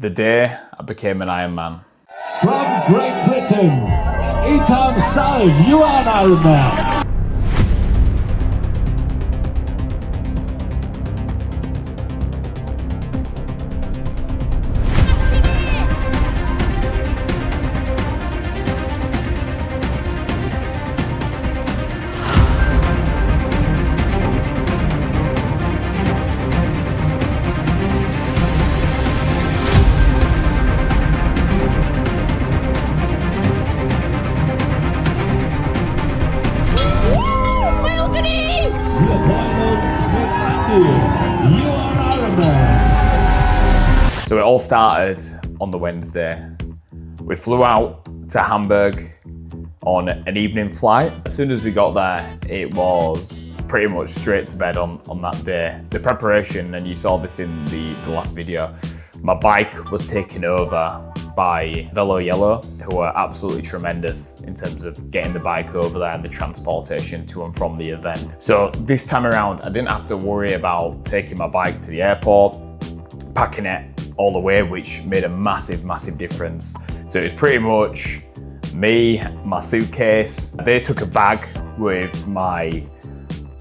The day I became an Ironman. From Great Britain, Ethan Salim, you are an Ironman. So it all started on the Wednesday. We flew out to Hamburg on an evening flight. As soon as we got there, it was pretty much straight to bed on that day. The preparation, and you saw this in the last video, my bike was taken over by Velo Yellow, who are absolutely tremendous in terms of getting the bike over there and the transportation to and from the event. So this time around, I didn't have to worry about taking my bike to the airport, packing it all the way, which made a massive, massive difference. So it was pretty much me, my suitcase. They took a bag with my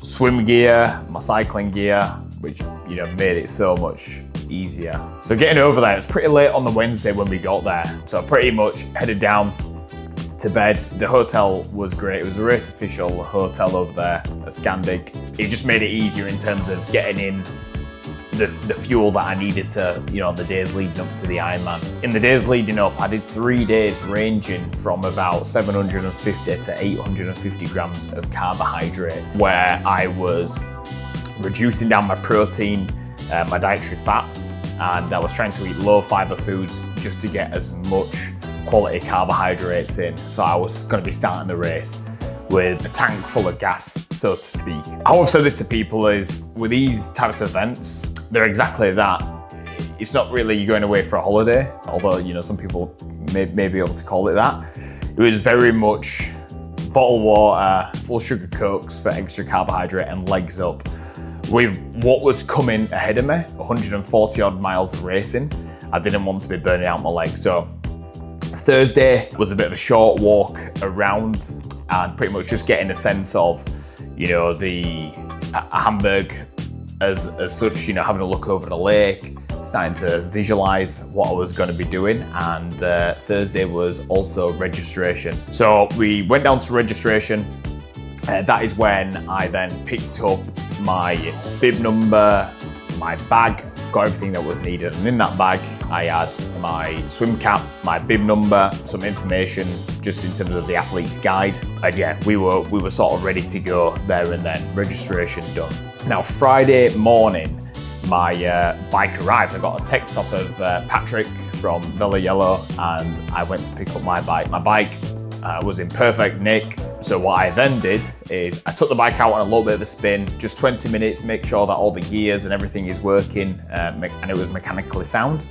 swim gear, my cycling gear, which made it so much easier. So getting over there, it was pretty late on the Wednesday when we got there. So I pretty much headed down to bed. The hotel was great. It was a race official hotel over there at Scandic. It just made it easier in terms of getting in the fuel that I needed to, on the days leading up to the Ironman. In the days leading up, I did 3 days ranging from about 750 to 850 grams of carbohydrate, where I was reducing down my protein, my dietary fats, and I was trying to eat low fiber foods just to get as much quality carbohydrates in. So I was going to be starting the race with a tank full of gas, so to speak. How I've said this to people is, with these types of events, they're exactly that. It's not really you going away for a holiday, although some people may be able to call it that. It was very much bottled water, full sugar cokes for extra carbohydrate, and legs up. With what was coming ahead of me, 140 odd miles of racing, I didn't want to be burning out my legs. So Thursday was a bit of a short walk around and pretty much just getting a sense of, the Hamburg as such, having a look over the lake, starting to visualize what I was going to be doing. And Thursday was also registration. So we went down to registration. That is when I then picked up my bib number, my bag, got everything that was needed. And in that bag, I had my swim cap, my bib number, some information just in terms of the athlete's guide. And yeah, we were sort of ready to go there and then, registration done. Now, Friday morning, my bike arrived. I got a text off of Patrick from Velo Yellow, and I went to pick up my bike. My bike was in perfect nick. So what I then did is I took the bike out on a little bit of a spin, just 20 minutes, make sure that all the gears and everything is working and it was mechanically sound.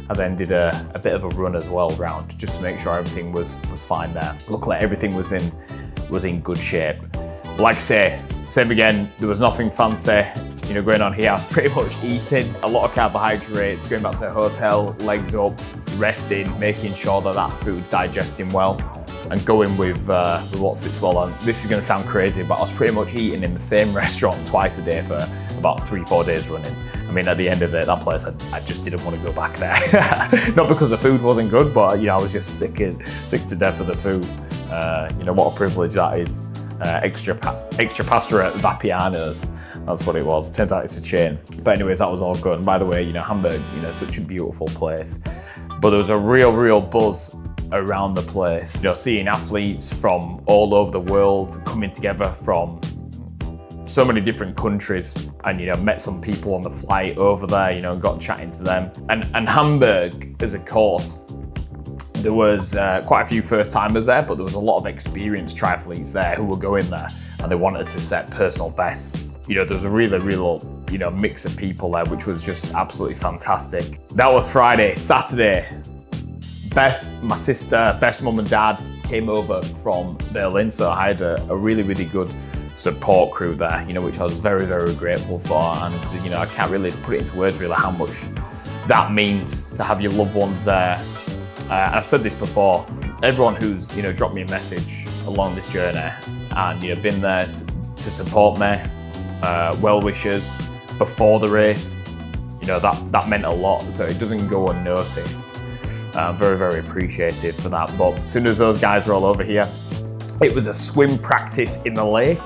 I then did a bit of a run as well round, just to make sure everything was fine there. Luckily everything was in good shape. But like I say, same again, there was nothing fancy going on here. I was pretty much eating a lot of carbohydrates, going back to the hotel, legs up, resting, making sure that food's digesting well, and going with what sits well on. This is going to sound crazy, but I was pretty much eating in the same restaurant twice a day for about 3-4 days running. I mean, at the end of it, that place, I just didn't want to go back there. Not because the food wasn't good, but I was just sick to death of the food. What a privilege that is. Extra pasta at Vapiano's. That's what it was. Turns out it's a chain. But anyways, that was all good. And by the way, Hamburg, such a beautiful place. But there was a real buzz around the place. Seeing athletes from all over the world coming together from so many different countries, and met some people on the flight over there, and got chatting to them. And Hamburg as a course, there was quite a few first timers there, but there was a lot of experienced triathletes there who were going there and they wanted to set personal bests. There was a real mix of people there, which was just absolutely fantastic. That was Friday. Saturday, Beth, my sister, Beth's mum and dad came over from Berlin, so I had a really good support crew there, which I was very grateful for. And I can't really put it into words really how that means to have your loved ones there. And I've said this before, everyone who's, dropped me a message along this journey and, been there to support me, well wishers before the race, that meant a lot. So it doesn't go unnoticed. I'm very, very appreciative for that. But as soon as those guys were all over here, it was a swim practice in the lake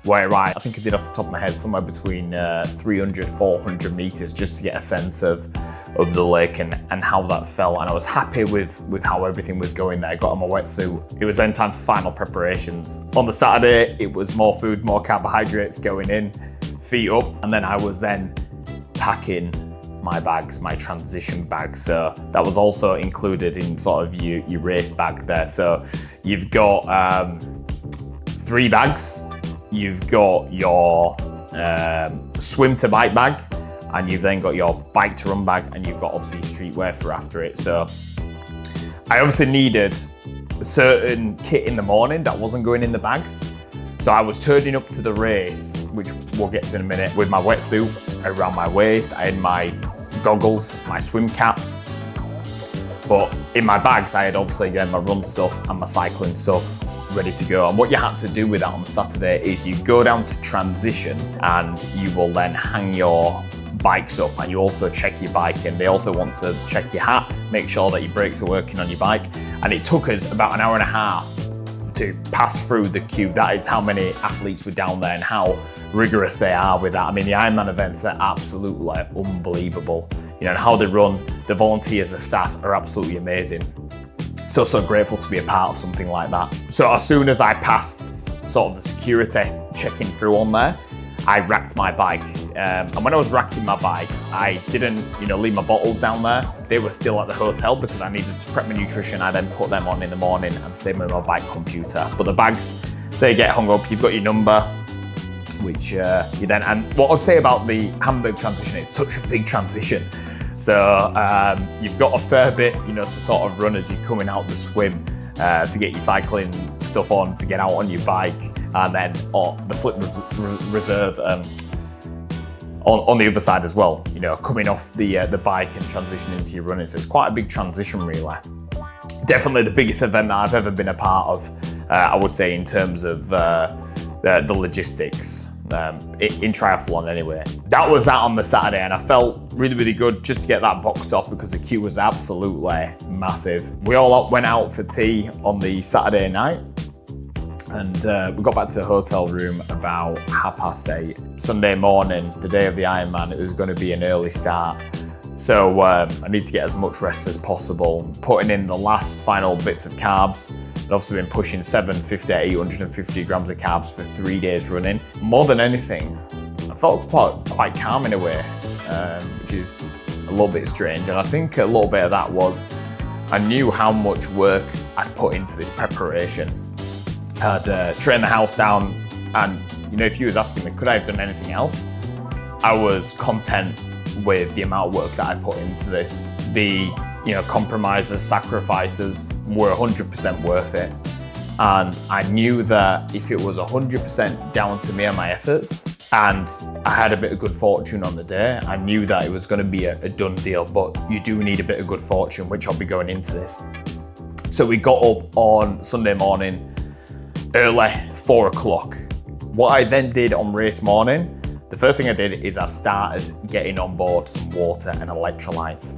where I think I did off the top of my head somewhere between 300, 400 meters just to get a sense of the lake and how that felt. And I was happy with how everything was going there. I got on my wetsuit. It was then time for final preparations. On the Saturday, it was more food, more carbohydrates going in, feet up. And then I was then packing my bags, my transition bags. So that was also included in sort of your race bag there. So you've got 3 bags. You've got your swim to bike bag, and you've then got your bike to run bag, and you've got obviously streetwear for after it. So I obviously needed a certain kit in the morning that wasn't going in the bags. So I was turning up to the race, which we'll get to in a minute, with my wetsuit around my waist. I had my goggles, my swim cap. But in my bags, I had obviously again my run stuff and my cycling stuff ready to go. And what you had to do with that on the Saturday is you go down to transition and you will then hang your bikes up, and you also check your bike, and they also want to check your hat, make sure that your brakes are working on your bike. And it took us about an hour and a half to pass through the queue. That is how many athletes were down there and how rigorous they are with that. I mean, the Ironman events are absolutely unbelievable. And how they run, the volunteers, the staff are absolutely amazing. So grateful to be a part of something like that. So as soon as I passed sort of the security checking through on there, I racked my bike. And when I was racking my bike, I didn't, leave my bottles down there. They were still at the hotel because I needed to prep my nutrition. I then put them on in the morning and same with my bike computer. But the bags, they get hung up. You've got your number, which you then, and what I'd say about the Hamburg transition, it's such a big transition. So you've got a fair bit, to sort of run as you're coming out the swim to get your cycling stuff on, to get out on your bike, and then the flip reserve on the other side as well. Coming off the bike and transitioning into your running. So it's quite a big transition, really. Definitely the biggest event that I've ever been a part of. I would say in terms of the logistics. In triathlon anyway. That was that on the Saturday, and I felt really, really good just to get that boxed off because the queue was absolutely massive. We all went out for tea on the Saturday night, and we got back to the hotel room about 8:30. Sunday morning, the day of the Ironman, it was going to be an early start. So I need to get as much rest as possible, putting in the last final bits of carbs. I've obviously been pushing 750, 850 grams of carbs for 3 days running. More than anything, I felt quite calm in a way, which is a little bit strange. And I think a little bit of that was I knew how much work I'd put into this preparation. I'd trained the house down, and if you was asking me, could I have done anything else? I was content with the amount of work that I put into this. The compromises, sacrifices were 100% worth it. And I knew that if it was 100% down to me and my efforts, and I had a bit of good fortune on the day, I knew that it was going to be a done deal. But you do need a bit of good fortune, which I'll be going into this. So we got up on Sunday morning, early, 4 o'clock. What I then did on race morning, the first thing I did is I started getting on board some water and electrolytes.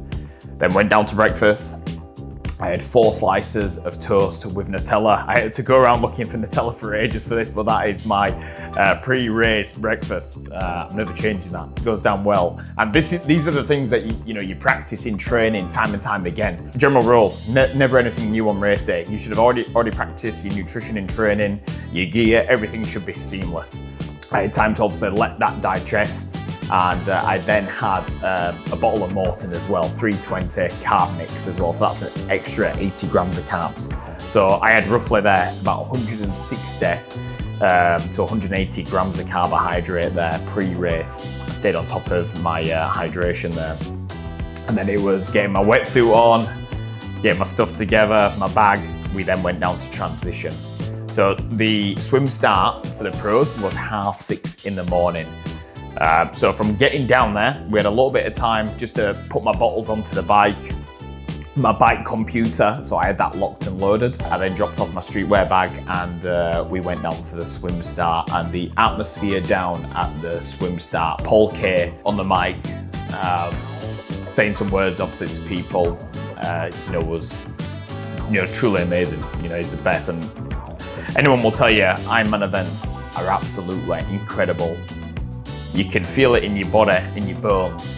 Then went down to breakfast. I had 4 slices of toast with Nutella. I had to go around looking for Nutella for ages for this, but that is my pre-race breakfast. I'm never changing that. It goes down well. And these are the things that you practice in training time and time again. General rule: never anything new on race day. You should have already practiced your nutrition in training, your gear. Everything should be seamless. I had time to obviously let that digest. And I then had a bottle of Morton as well, 320 carb mix as well. So that's an extra 80 grams of carbs. So I had roughly there about 160 to 180 grams of carbohydrate there pre-race. I stayed on top of my hydration there. And then it was getting my wetsuit on, getting my stuff together, my bag. We then went down to transition. So the swim start for the pros was 6:30 in the morning. So from getting down there, we had a little bit of time just to put my bottles onto the bike, my bike computer, so I had that locked and loaded. I then dropped off my streetwear bag and we went down to the swim start, and the atmosphere down at the swim start, Paul K on the mic, saying some words obviously to people, was truly amazing. He's the best, and anyone will tell you Ironman events are absolutely incredible. You can feel it in your body, in your bones,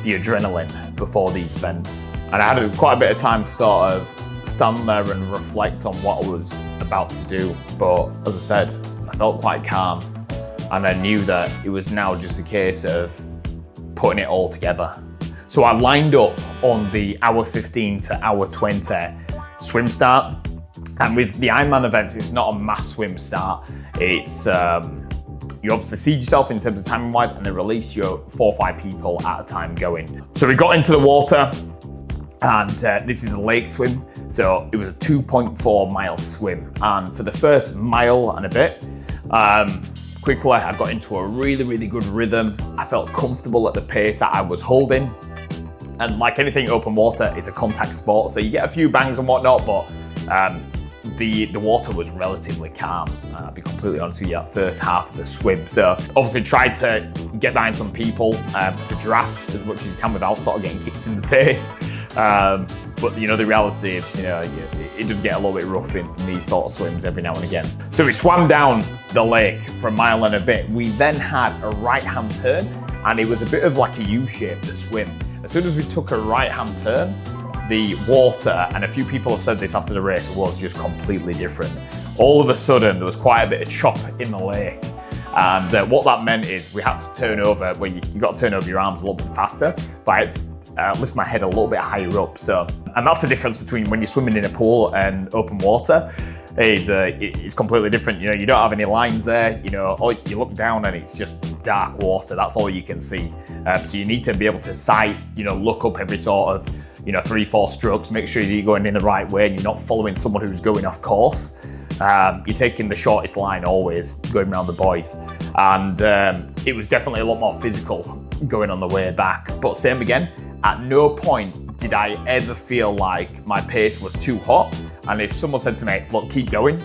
the adrenaline before these events. And I had quite a bit of time to sort of stand there and reflect on what I was about to do. But as I said, I felt quite calm, and I knew that it was now just a case of putting it all together. So I lined up on the hour 15 to hour 20 swim start. And with the Ironman events, it's not a mass swim start. It's, you obviously seed yourself in terms of timing wise, and then release your 4 or 5 people at a time going. So we got into the water, and this is a lake swim. So it was a 2.4 mile swim. And for the first mile and a bit, quickly I got into a really, really good rhythm. I felt comfortable at the pace that I was holding. And like anything open water, it's a contact sport. So you get a few bangs and whatnot, but the water was relatively calm. I'll be completely honest with you, that first half of the swim. So obviously tried to get behind some people to draft as much as you can without sort of getting kicked in the face. But the reality is, it does get a little bit rough in these sort of swims every now and again. So we swam down the lake for a mile and a bit. We then had a right-hand turn, and it was a bit of like a U-shape, the swim. As soon as we took a right-hand turn, the water, and a few people have said this after the race, was just completely different. All of a sudden, there was quite a bit of chop in the lake. And what that meant is we had to turn over, well, you got to turn over your arms a little bit faster, but I had to lift my head a little bit higher up. So, and that's the difference between when you're swimming in a pool and open water. It's completely different. You don't have any lines there. Or you look down and it's just dark water. That's all you can see. So you need to be able to sight, look up every sort of, 3-4 strokes, make sure you're going in the right way and you're not following someone who's going off course. You're taking the shortest line always, going around the buoys. And it was definitely a lot more physical going on the way back. But same again, at no point did I ever feel like my pace was too hot. And if someone said to me, look, keep going,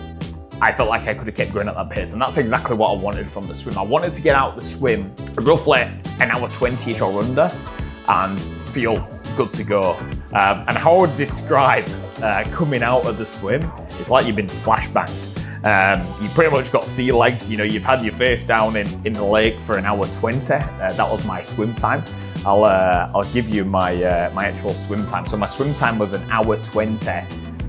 I felt like I could have kept going at that pace. And that's exactly what I wanted from the swim. I wanted to get out the swim roughly an hour 20-ish or under and feel good to go. And how I would describe coming out of the swim, it's like you've been flashbanged. You pretty much got sea legs. You've had your face down in the lake for an hour 20. That was my swim time. I'll give you my actual swim time. So my swim time was an hour 20,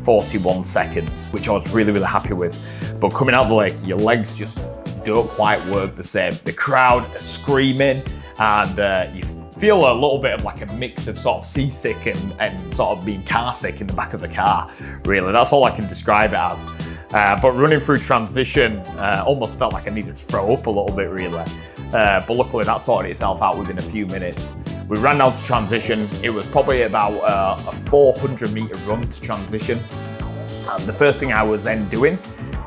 41 seconds, which I was really, really happy with. But coming out of the lake, your legs just don't quite work the same. The crowd are screaming, and you feel a little bit of like a mix of sort of seasick and sort of being car sick in the back of the car, really. That's all I can describe it as. But running through transition almost felt like I needed to throw up a little bit, really. But luckily that sorted itself out within a few minutes. We ran down to transition. It was probably about a 400 meter run to transition. And the first thing I was then doing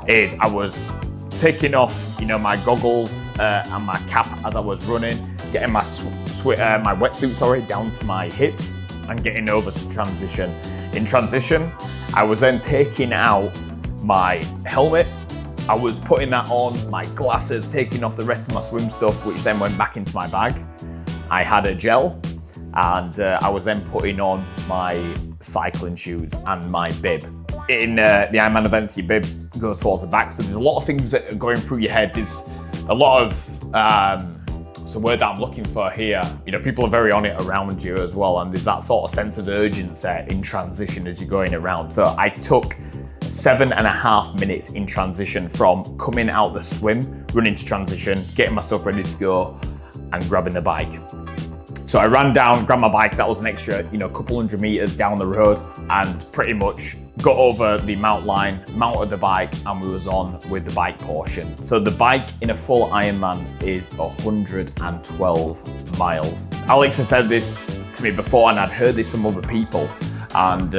is I was taking off, my goggles and my cap as I was running, getting my wetsuit, down to my hips and getting over to transition. In transition, I was then taking out my helmet. I was putting that on, my glasses, taking off the rest of my swim stuff, which then went back into my bag. I had a gel, and I was then putting on my cycling shoes and my bib. In the Ironman events, your bib goes towards the back, so there's a lot of things that are going through your head. There's a lot of, it's a word that I'm looking for here. People are very on it around you as well, and there's that sort of sense of urgency in transition as you're going around. So I took 7.5 minutes in transition from coming out the swim, running to transition, getting my stuff ready to go, and grabbing the bike. So I ran down, grabbed my bike. That was an extra, couple hundred meters down the road, and pretty much got over the mount line, mounted the bike, and we was on with the bike portion. So the bike in a full Ironman is 112 miles. Alex had said this to me before, and I'd heard this from other people, and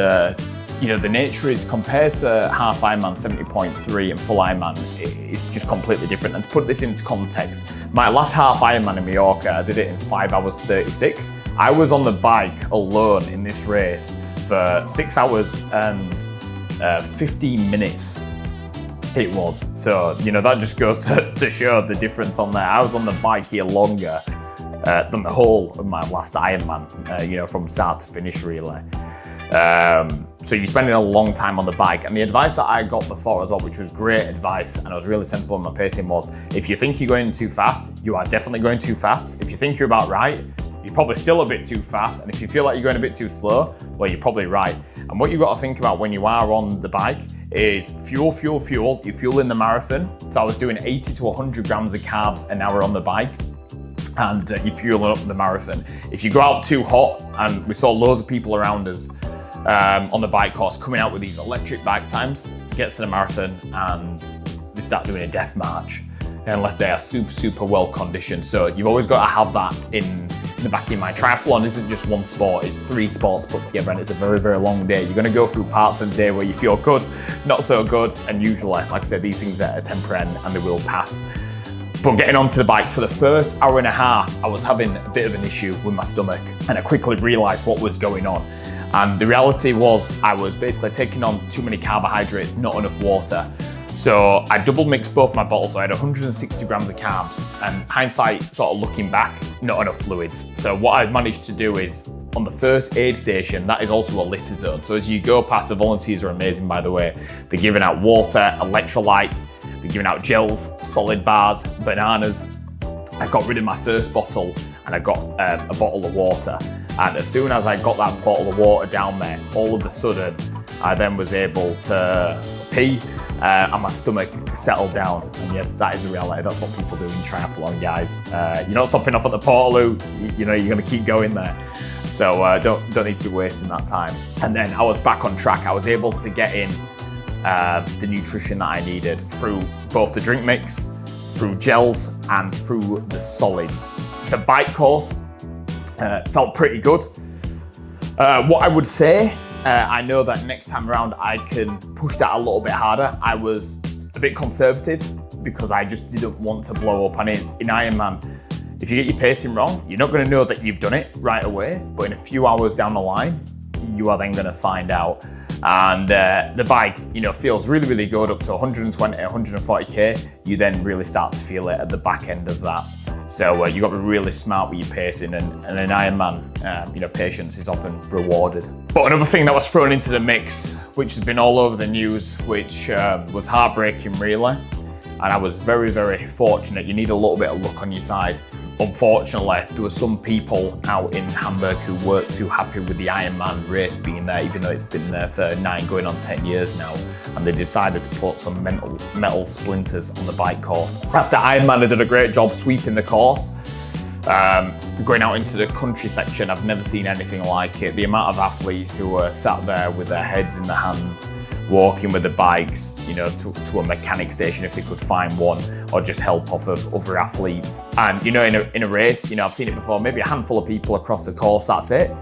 you know, the nature is compared to half Ironman 70.3 and full Ironman, it's just completely different. And to put this into context, my last half Ironman in Mallorca, I did it in 5 hours 36. I was on the bike alone in this race for 6 hours and 15 minutes. It was. So, you know, that just goes to show the difference on there. I was on the bike here longer than the whole of my last Ironman, you know, from start to finish really. So you're spending a long time on the bike, and the advice that I got before as well, which was great advice, and I was really sensible in my pacing, was if you think you're going too fast, you are definitely going too fast. If you think you're about right, you're probably still a bit too fast, and if you feel like you're going a bit too slow, well, you're probably right. And what you've got to think about when you are on the bike is fuel, fuel, fuel. You fuel in the marathon. So I was doing 80 to 100 grams of carbs an hour on the bike, and you fuel up the marathon. If you go out too hot, and we saw loads of people around us on the bike course coming out with these electric bike times, gets to the marathon and they start doing a death march unless they are super, super well conditioned. So you've always got to have that in the back of your mind. Triathlon isn't just one sport, it's 3 sports put together, and it's a very, very long day. You're going to go through parts of the day where you feel good, not so good, and usually, like I said, these things are a temporary and they will pass. But getting onto the bike for the first hour and a half, I was having a bit of an issue with my stomach, and I quickly realised what was going on. And the reality was I was basically taking on too many carbohydrates, not enough water. So I double mixed both my bottles. So I had 160 grams of carbs, and hindsight, sort of looking back, not enough fluids. So what I've managed to do is, on the first aid station, that is also a litter zone. So as you go past, the volunteers are amazing, by the way. They're giving out water, electrolytes, they're giving out gels, solid bars, bananas. I got rid of my first bottle and I got a bottle of water. And as soon as I got that bottle of water down there, all of a sudden, I then was able to pee and my stomach settled down. And yes, that is the reality. That's what people do in triathlon, guys. You're not stopping off at the Portaloo. You know, you're going to keep going there. So don't need to be wasting that time. And then I was back on track. I was able to get in the nutrition that I needed through both the drink mix, through gels, and through the solids. The bike course felt pretty good. What I would say, I know that next time around I can push that a little bit harder. I was a bit conservative because I just didn't want to blow up. And in Ironman, if you get your pacing wrong, you're not going to know that you've done it right away, but in a few hours down the line, you are then going to find out. And the bike, you know, feels really, really good up to 120, 140k. You then really start to feel it at the back end of that. So you've got to be really smart with your pacing, and an Ironman, you know, patience is often rewarded. But another thing that was thrown into the mix, which has been all over the news, which was heartbreaking really, and I was very, very fortunate. You need a little bit of luck on your side. Unfortunately, there were some people out in Hamburg who weren't too happy with the Ironman race being there, even though it's been there for 9 going on 10 years now, and they decided to put some metal splinters on the bike course. After Ironman, they did a great job sweeping the course. Going out into the country section, I've never seen anything like it. The amount of athletes who were sat there with their heads in their hands, walking with the bikes, you know, to a mechanic station if they could find one, or just help off of other athletes. And you know, in a race, you know, I've seen it before, maybe a handful of people across the course, that's it.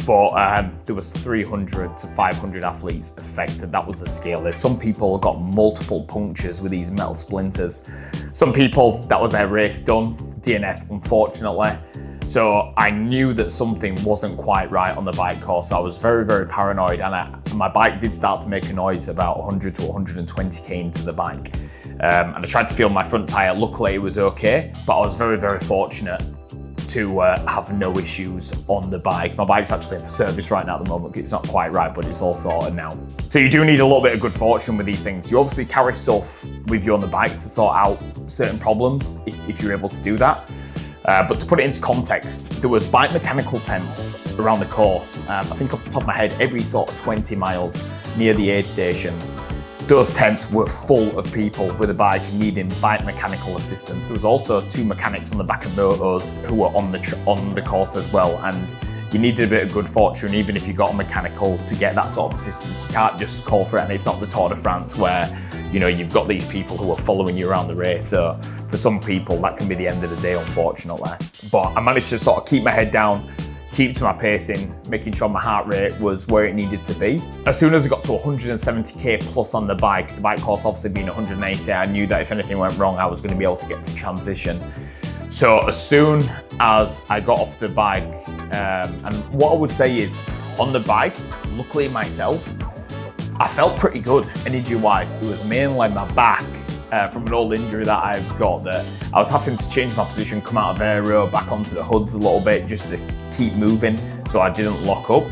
But there was 300 to 500 athletes affected. That was the scale. There's some people got multiple punctures with these metal splinters. Some people, that was their race done, DNF, unfortunately. So I knew that something wasn't quite right on the bike course. So I was very, very paranoid, and my bike did start to make a noise about 100 to 120k into the bike. And I tried to feel my front tyre. Luckily, it was okay, but I was very, very fortunate to have no issues on the bike. My bike's actually in service right now at the moment. It's not quite right, but it's all sorted now. So you do need a little bit of good fortune with these things. You obviously carry stuff with you on the bike to sort out certain problems if you're able to do that. But to put it into context, there was bike mechanical tents around the course. I think off the top of my head, every sort of 20 miles near the aid stations, those tents were full of people with a bike needing bike mechanical assistance. There was also 2 mechanics on the back of motos who were on the course as well, and you needed a bit of good fortune even if you got a mechanical to get that sort of assistance. You can't just call for it, and it's not the Tour de France where, you know, you've got these people who are following you around the race. So for some people, that can be the end of the day, unfortunately. But I managed to sort of keep my head down, keep to my pacing, making sure my heart rate was where it needed to be. As soon as I got to 170k plus on the bike course obviously being 180, I knew that if anything went wrong, I was going to be able to get to transition. So as soon as I got off the bike, and what I would say is, on the bike, luckily myself, I felt pretty good energy-wise. It was mainly my back from an old injury that I've got, that I was having to change my position, come out of aero, back onto the hoods a little bit just to keep moving so I didn't lock up,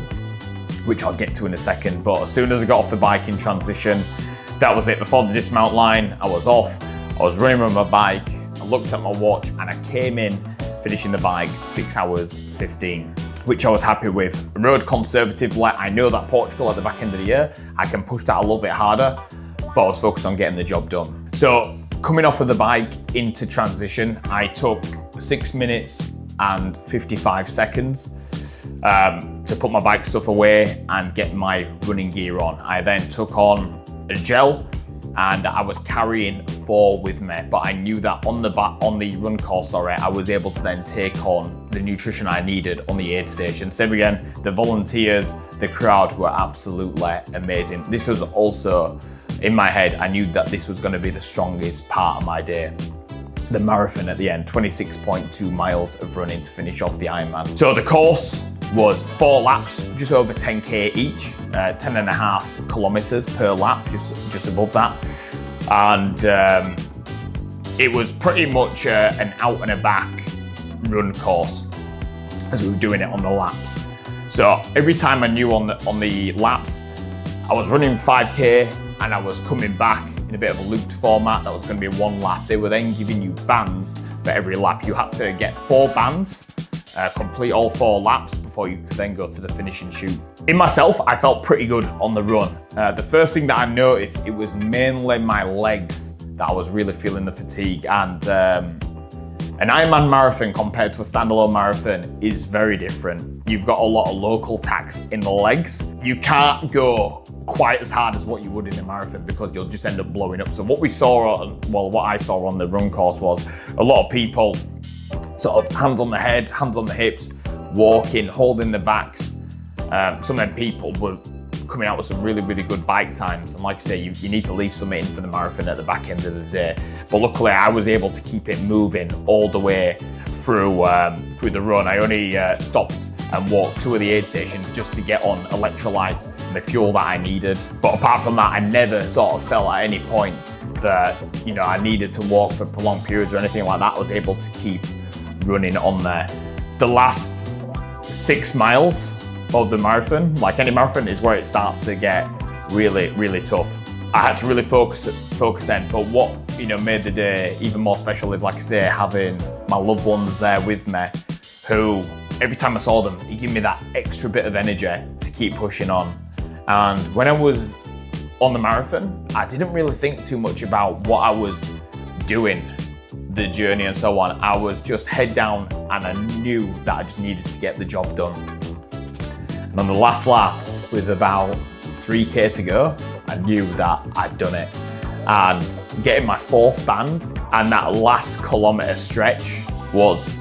which I'll get to in a second. But as soon as I got off the bike in transition, that was it. Before the dismount line, I was off. I was running with my bike. I looked at my watch and I came in finishing the bike 6 hours 15, which I was happy with. I rode conservatively. I know that Portugal at the back end of the year, I can push that a little bit harder, but I was focused on getting the job done. So coming off of the bike into transition, I took 6 minutes and 55 seconds to put my bike stuff away and get my running gear on. I then took on a gel and I was carrying 4 with me, but I knew that on the run course, I was able to then take on the nutrition I needed on the aid station. Same again, the volunteers, the crowd were absolutely amazing. This was also, in my head, I knew that this was going to be the strongest part of my day. The marathon at the end, 26.2 miles of running to finish off the Ironman. So the course was 4 laps, just over 10k each, 10.5 kilometers per lap, just above that. And it was pretty much an out and a back run course as we were doing it on the laps. So every time I knew on the laps, I was running 5k and I was coming back in a bit of a looped format. That was going to be 1 lap. They were then giving you bands for every lap. You had to get 4 bands, complete all 4 laps before you could then go to the finish and shoot. In myself, I felt pretty good on the run. The first thing that I noticed, it was mainly my legs that I was really feeling the fatigue. And an Ironman marathon compared to a standalone marathon is very different. You've got a lot of local tax in the legs. You can't go quite as hard as what you would in a marathon because you'll just end up blowing up. So what I saw on the run course was a lot of people sort of hands on the head, hands on the hips, walking, holding the backs. Some of them people were coming out with some really, really good bike times. And like I say, you need to leave some in for the marathon at the back end of the day. But luckily I was able to keep it moving all the way through the run. I only stopped and walked 2 of the aid stations just to get on electrolytes and the fuel that I needed. But apart from that, I never sort of felt at any point that, you know, I needed to walk for prolonged periods or anything like that. I was able to keep running on there. The last 6 miles of the marathon, like any marathon, is where it starts to get really, really tough. I had to really focus in, but what, you know, made the day even more special is, like I say, having my loved ones there with me, who every time I saw them, it gave me that extra bit of energy to keep pushing on. And when I was on the marathon, I didn't really think too much about what I was doing, the journey and so on. I was just head down and I knew that I just needed to get the job done. And on the last lap, with about 3k to go, I knew that I'd done it. And getting my 4th band and that last kilometre stretch was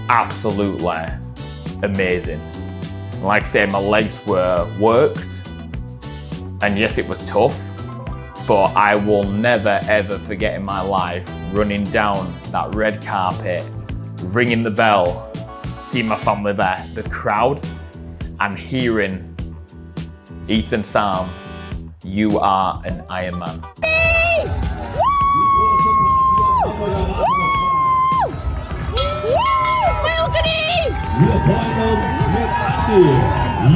absolutely amazing. Like I say, my legs were worked, and yes, it was tough, but I will never ever forget in my life running down that red carpet, ringing the bell, seeing my family there, the crowd, and hearing Ethan Sam, you are an Ironman. Your final Smith and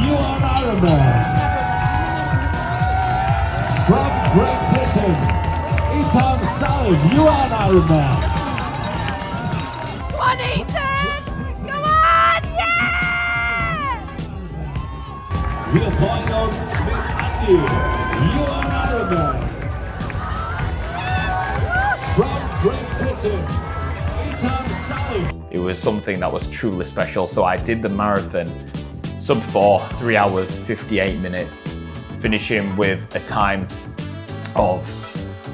you are an Ironman. From Great Britain, Ethan Salim, you are an Ironman. Come on, Ethan! Come on, yeah! Your final Smith and you are an Ironman. From Great Britain, Ethan Salim. It was something that was truly special. So I did the marathon sub 4, 3 hours, 58 minutes, finishing with a time of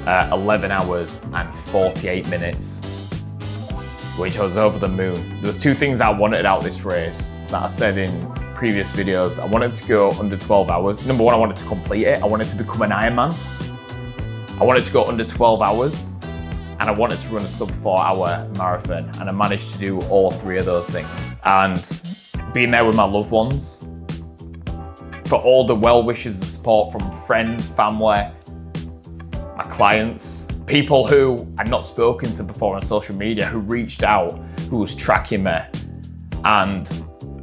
11 hours and 48 minutes, which I was over the moon. There was 2 things I wanted out of this race. that I said in previous videos. I wanted to go under 12 hours. Number one, I wanted to complete it. I wanted to become an Ironman. I wanted to go under 12 hours. And I wanted to run a sub 4-hour marathon. And I managed to do all three of those things. And being there with my loved ones, for all the well wishes and support from friends, family, my clients, people who I'd not spoken to before on social media, who reached out, who was tracking me. And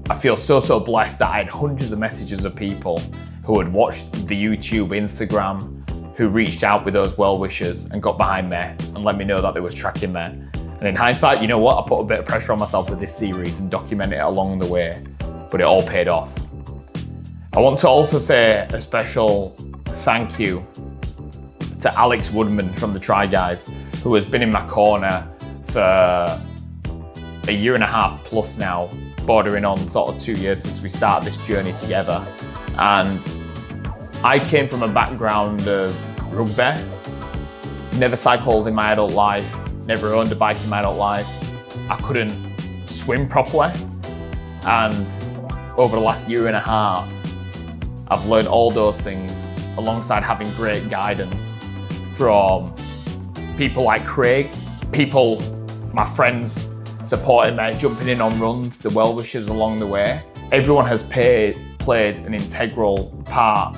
I feel so blessed that I had hundreds of messages of people who had watched the YouTube, Instagram, who reached out with those well wishes and got behind me and let me know that they was tracking me. And in hindsight, you know what? I put a bit of pressure on myself with this series and documented it along the way, but it all paid off. I want to also say a special thank you to Alex Woodman from the Try Guys, who has been in my corner for a 1.5 years plus now, bordering on sort of 2 years since we started this journey together. And I came from a background of rugby, never cycled in my adult life, never owned a bike in my adult life. I couldn't swim properly. And over the last 1.5 years, I've learned all those things alongside having great guidance from people like Craig, people, my friends supporting me, jumping in on runs, the well-wishers along the way. Everyone has played an integral part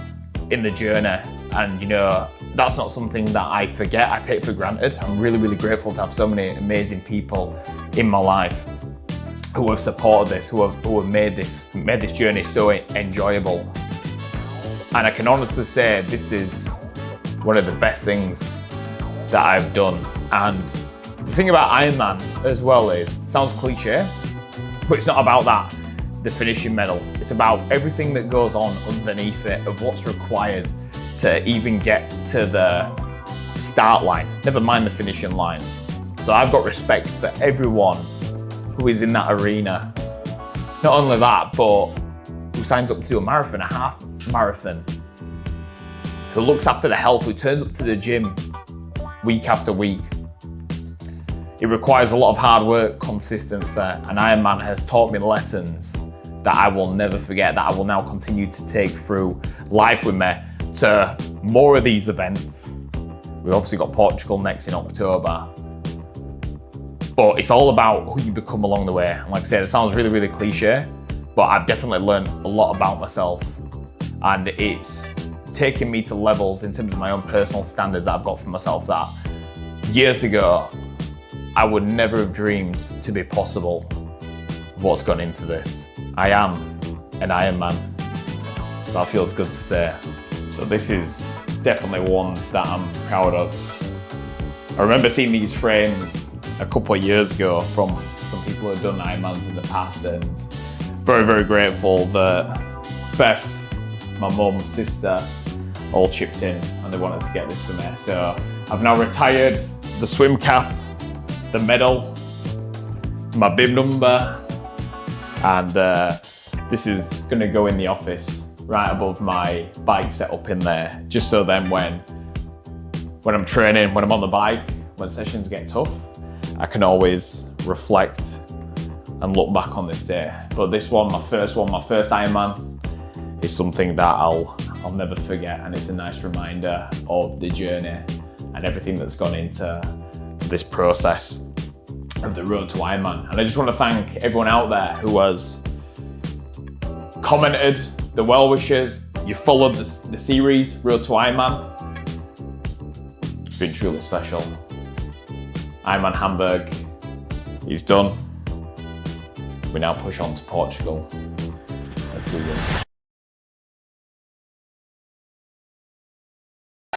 in the journey, and you know, that's not something that I forget, I take for granted. I'm really grateful to have so many amazing people in my life who have supported this, who have made this journey so enjoyable. And I can honestly say this is one of the best things that I've done. And the thing about Ironman as well is, it sounds cliche, but it's not about that, the finishing medal. It's about everything that goes on underneath it, of what's required to even get to the start line, never mind the finishing line. So I've got respect for everyone who is in that arena. Not only that, but who signs up to do a marathon, a half marathon, who looks after the health, who turns up to the gym week after week. It requires a lot of hard work, consistency, and Ironman has taught me lessons that I will never forget, that I will now continue to take through life with me to more of these events. We've obviously got Portugal next in October, but it's all about who you become along the way. And like I said, it sounds really cliche, but I've definitely learned a lot about myself, and it's taken me to levels in terms of my own personal standards that I've got for myself that years ago I would never have dreamed to be possible. What's gone into this? I am an Ironman. That feels good to say. So this is definitely one that I'm proud of. I remember seeing these frames a couple of years ago from some people who have done Ironmans in the past, and very grateful that Beth, my mum, sister, all chipped in and they wanted to get this for me. So I've now retired the swim cap, the medal, my bib number, and this is going to go in the office right above my bike setup in there, just so then when I'm training, when I'm on the bike, when sessions get tough, I can always reflect and look back on this day. But this one, my first Ironman, is something that I'll never forget, and it's a nice reminder of the journey and everything that's gone into this process of the road to Ironman. And I just want to thank everyone out there who has commented, the well wishers, you followed the series Road to Ironman. It's been truly special. Ironman Hamburg is done. We now push on to Portugal. Let's do this.